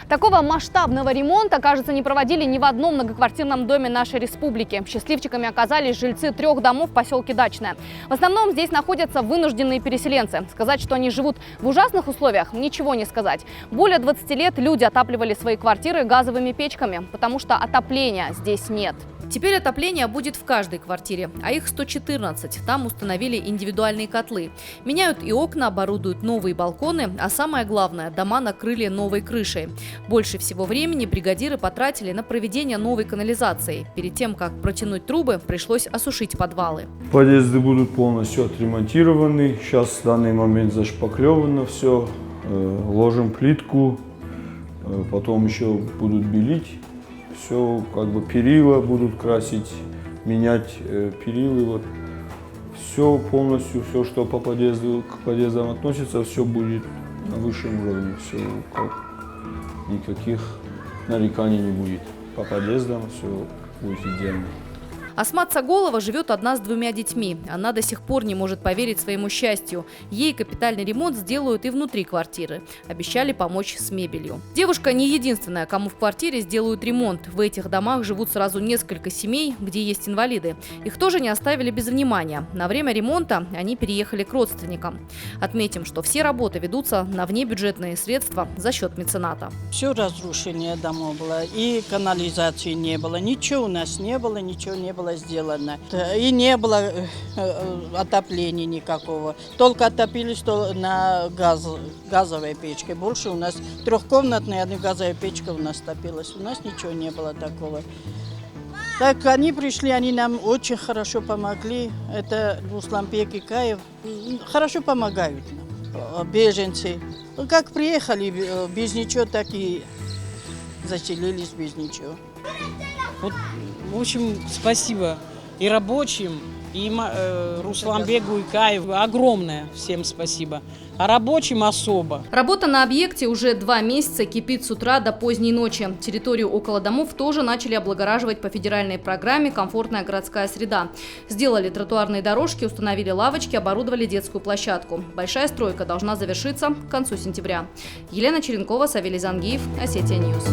Такого масштабного ремонта, кажется, не проводили ни в одном многоквартирном доме нашей республики. Счастливчиками оказались жильцы 3 домов в поселке Дачное. В основном здесь находятся вынужденные переселенцы. Сказать, что они живут в ужасных условиях, ничего не сказать. Более 20 лет люди отапливали свои квартиры газовыми печками, потому что отопления здесь нет. Теперь отопление будет в каждой квартире, а их 114. Там установили индивидуальные котлы. Меняют и окна, оборудуют новые балконы, а самое главное, дома накрыли новой крышей. Больше всего времени бригадиры потратили на проведение новой канализации. Перед тем, как протянуть трубы, пришлось осушить подвалы. Подъезды будут полностью отремонтированы. Сейчас в данный момент зашпаклевано все. Ложим плитку, потом еще будут белить. Все, как бы перила будут красить, менять перилы. Вот. Все полностью, все, что к подъездам относится, все будет на высшем уровне. Все, никаких нареканий не будет. По подъездам все будет идеально. Асмат Саголова живет одна с 2 детьми. Она до сих пор не может поверить своему счастью. Ей капитальный ремонт сделают и внутри квартиры. Обещали помочь с мебелью. Девушка не единственная, кому в квартире сделают ремонт. В этих домах живут сразу несколько семей, где есть инвалиды. Их тоже не оставили без внимания. На время ремонта они переехали к родственникам. Отметим, что все работы ведутся на внебюджетные средства за счет мецената. Все разрушение домов было, и канализации не было, ничего у нас не было, ничего не было сделано. И не было отопления никакого. Только отопились на газовой печке. Больше у нас трехкомнатная одна газовая печка у нас топилась. У нас ничего не было такого. Так они пришли, они нам очень хорошо помогли. Это Русланбек и Каев. Хорошо помогают нам, беженцы. Как приехали без ничего, так и заселились без ничего. Вот, в общем, спасибо и рабочим, и Русланбегу, и Каеву. Огромное всем спасибо. А рабочим особо. Работа на объекте уже 2 месяца кипит с утра до поздней ночи. Территорию около домов тоже начали облагораживать по федеральной программе «Комфортная городская среда». Сделали тротуарные дорожки, установили лавочки, оборудовали детскую площадку. Большая стройка должна завершиться к концу сентября. Елена Черенкова, Савелий Зангиев, Осетия Ньюс.